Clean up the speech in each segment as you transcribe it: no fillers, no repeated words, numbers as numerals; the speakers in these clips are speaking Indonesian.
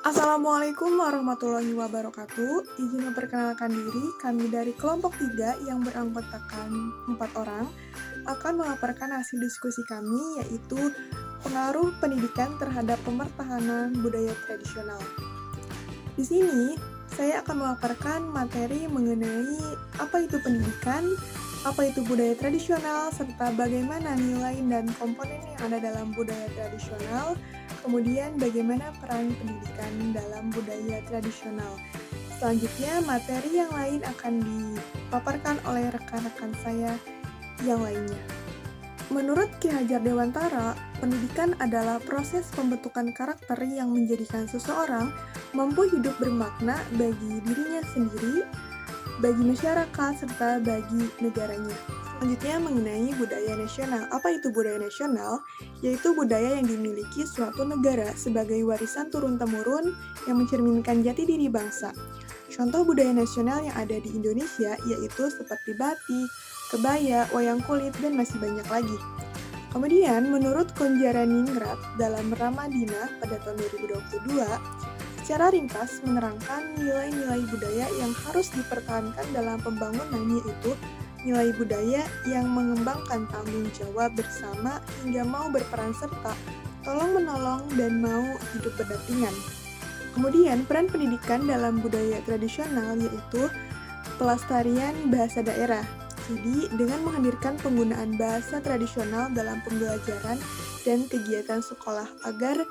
Assalamualaikum warahmatullahi wabarakatuh. Izin memperkenalkan diri, kami dari kelompok 3 yang beranggotakan 4 orang akan memaparkan hasil diskusi kami, yaitu pengaruh pendidikan terhadap pemertahanan budaya tradisional. Di sini, saya akan memaparkan materi mengenai apa itu pendidikan, apa itu budaya tradisional, serta bagaimana nilai dan komponen yang ada dalam budaya tradisional, kemudian bagaimana peran pendidikan dalam budaya tradisional. Selanjutnya, materi yang lain akan dipaparkan oleh rekan-rekan saya yang lainnya. Menurut Ki Hajar Dewantara, pendidikan adalah proses pembentukan karakter yang menjadikan seseorang mampu hidup bermakna bagi dirinya sendiri, bagi masyarakat, serta bagi negaranya. Selanjutnya mengenai budaya nasional. Apa itu budaya nasional? Yaitu budaya yang dimiliki suatu negara sebagai warisan turun-temurun yang mencerminkan jati diri bangsa. Contoh budaya nasional yang ada di Indonesia yaitu seperti batik, kebaya, wayang kulit, dan masih banyak lagi. Kemudian, menurut Konjaraningrat dalam Ramadina pada tahun 2022, secara ringkas menerangkan nilai-nilai budaya yang harus dipertahankan dalam pembangunan, yaitu nilai budaya yang mengembangkan tanggung jawab bersama hingga mau berperan serta, tolong-menolong, dan mau hidup berdampingan. Kemudian, peran pendidikan dalam budaya tradisional yaitu pelestarian bahasa daerah. Jadi, dengan menghadirkan penggunaan bahasa tradisional dalam pembelajaran dan kegiatan sekolah agar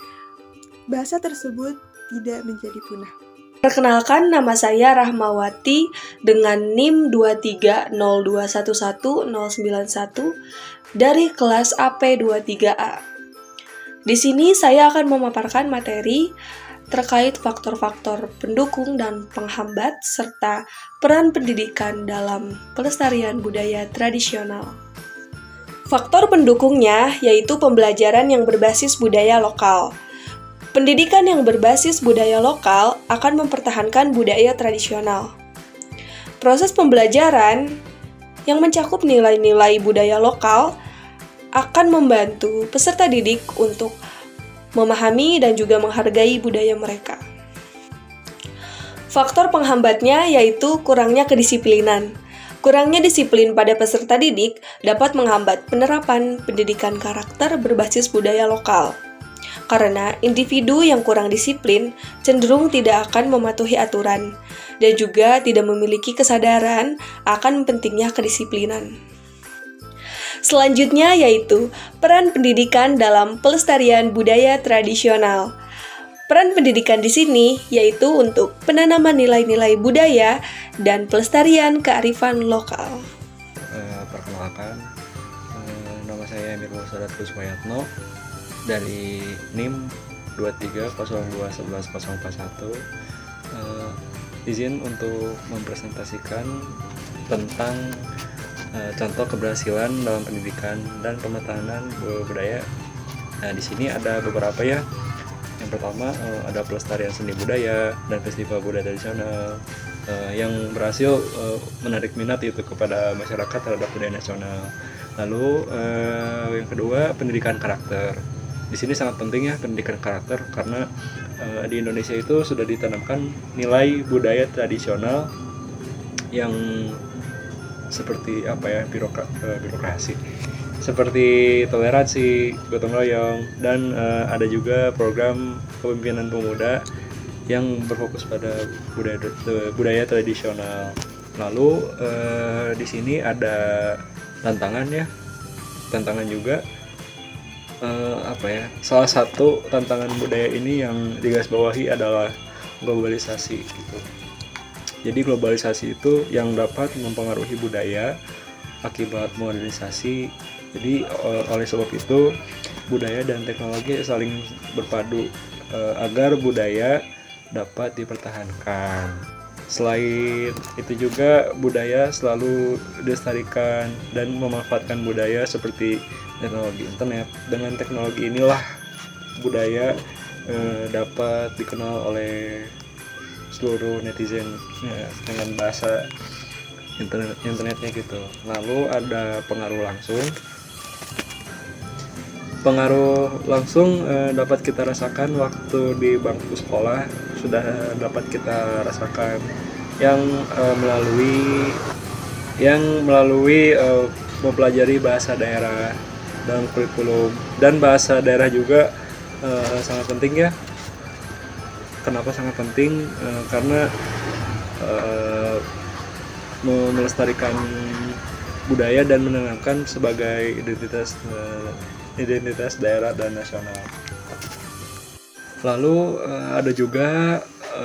bahasa tersebut tidak menjadi punah. Perkenalkan, nama saya Rahmawati dengan NIM 2302111091 dari kelas AP23A. Di sini saya akan memaparkan materi terkait faktor-faktor pendukung dan penghambat serta peran pendidikan dalam pelestarian budaya tradisional. Faktor pendukungnya yaitu pembelajaran yang berbasis budaya lokal. Pendidikan yang berbasis budaya lokal akan mempertahankan budaya tradisional. Proses pembelajaran yang mencakup nilai-nilai budaya lokal akan membantu peserta didik untuk memahami dan juga menghargai budaya mereka. Faktor penghambatnya yaitu kurangnya kedisiplinan. Kurangnya disiplin pada peserta didik dapat menghambat penerapan pendidikan karakter berbasis budaya lokal. Karena individu yang kurang disiplin cenderung tidak akan mematuhi aturan dan juga tidak memiliki kesadaran akan pentingnya kedisiplinan. Selanjutnya yaitu peran pendidikan dalam pelestarian budaya tradisional. Peran pendidikan di sini yaitu untuk penanaman nilai-nilai budaya dan pelestarian kearifan lokal. Perkenalkan, nama saya Emir Musadat Kusmayatno dari NIM 2302111041. Izin untuk mempresentasikan tentang contoh keberhasilan dalam pendidikan dan pemetahanan budaya. Nah, di sini ada beberapa ya. Yang pertama ada pelestarian seni budaya dan festival budaya tradisional yang berhasil menarik minat itu kepada masyarakat terhadap budaya nasional. Lalu yang kedua pendidikan karakter. Di sini sangat penting ya pendidikan karakter karena di Indonesia itu sudah ditanamkan nilai budaya tradisional yang seperti birokrasi, seperti toleransi, gotong royong, dan ada juga program kepemimpinan pemuda yang berfokus pada budaya tradisional. Lalu di sini ada tantangan juga. Salah satu tantangan budaya ini yang digarisbawahi adalah globalisasi gitu. Jadi globalisasi itu yang dapat mempengaruhi budaya akibat modernisasi. Jadi oleh sebab itu budaya dan teknologi saling berpadu agar budaya dapat dipertahankan. Selain itu juga budaya selalu dilestarikan dan memanfaatkan budaya seperti teknologi internet. Dengan teknologi inilah budaya dapat dikenal oleh seluruh netizen dengan bahasa internetnya gitu. Lalu ada pengaruh langsung. Pengaruh langsung dapat kita rasakan waktu di bangku sekolah. sudah dapat kita rasakan yang melalui mempelajari bahasa daerah dalam kurikulum. Dan bahasa daerah juga sangat penting ya. Kenapa sangat penting? Karena melestarikan budaya dan menanamkan sebagai identitas daerah dan nasional. Lalu ada juga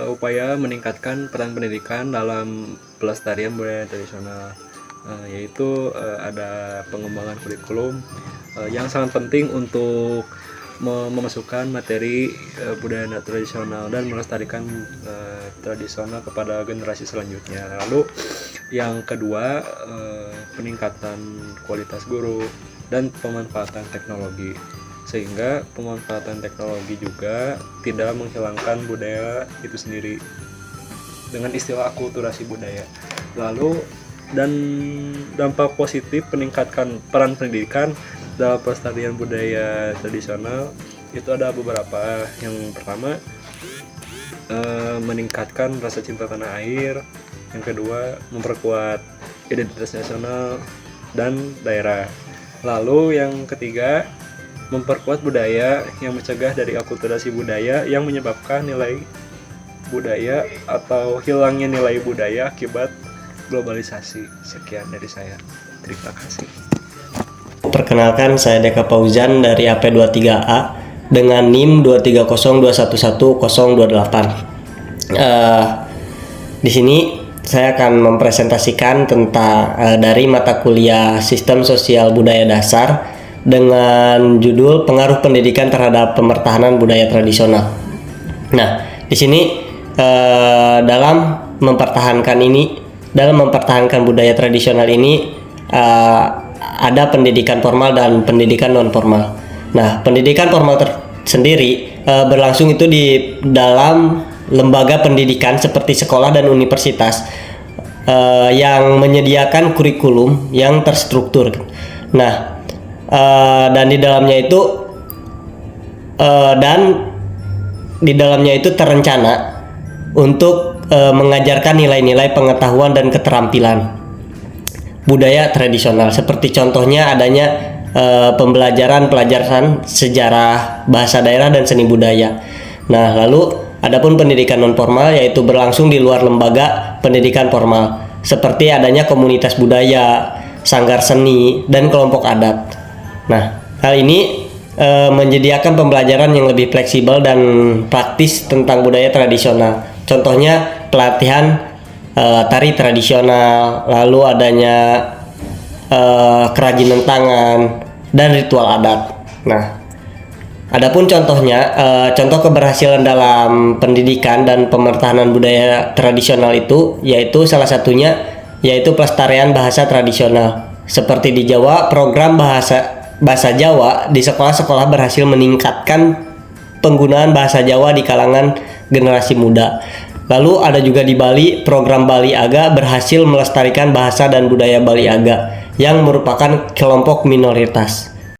upaya meningkatkan peran pendidikan dalam pelestarian budaya tradisional, yaitu ada pengembangan kurikulum yang sangat penting untuk memasukkan materi budaya tradisional dan melestarikan tradisional kepada generasi selanjutnya. Lalu yang kedua, peningkatan kualitas guru dan pemanfaatan teknologi, sehingga pemanfaatan teknologi juga tidak menghilangkan budaya itu sendiri dengan istilah akulturasi budaya. Lalu dan dampak positif peningkatkan peran pendidikan dalam pelestarian budaya tradisional itu ada beberapa. Yang pertama, meningkatkan rasa cinta tanah air. Yang kedua, memperkuat identitas nasional dan daerah. Lalu yang ketiga, memperkuat budaya yang mencegah dari akulturasi budaya yang menyebabkan nilai budaya atau hilangnya nilai budaya akibat globalisasi. Sekian dari saya. Terima kasih. Perkenalkan, saya Deka Fauzan dari AP23A dengan NIM 230211028. Di sini saya akan mempresentasikan tentang dari mata kuliah Sistem Sosial Budaya Dasar dengan judul Pengaruh Pendidikan Terhadap Pemertahanan Budaya Tradisional. Nah, di sini dalam mempertahankan budaya tradisional ini ada pendidikan formal dan pendidikan non formal. Nah, pendidikan formal sendiri berlangsung itu di dalam lembaga pendidikan seperti sekolah dan universitas yang menyediakan kurikulum yang terstruktur. Nah, dan di dalamnya itu terencana untuk mengajarkan nilai-nilai pengetahuan dan keterampilan budaya tradisional, seperti contohnya adanya pelajaran sejarah, bahasa daerah, dan seni budaya. Nah, lalu adapun pendidikan non formal yaitu berlangsung di luar lembaga pendidikan formal, seperti adanya komunitas budaya, sanggar seni, dan kelompok adat. Nah, hal ini menyediakan pembelajaran yang lebih fleksibel dan praktis tentang budaya tradisional. Contohnya pelatihan tari tradisional, lalu adanya kerajinan tangan dan ritual adat. Nah, adapun contohnya, contoh keberhasilan dalam pendidikan dan pemertahanan budaya tradisional itu yaitu salah satunya yaitu pelestarian bahasa tradisional. Seperti di Jawa, program bahasa Jawa di sekolah-sekolah berhasil meningkatkan penggunaan bahasa Jawa di kalangan generasi muda. Lalu ada juga di Bali, program Bali Aga berhasil melestarikan bahasa dan budaya Bali Aga yang merupakan kelompok minoritas.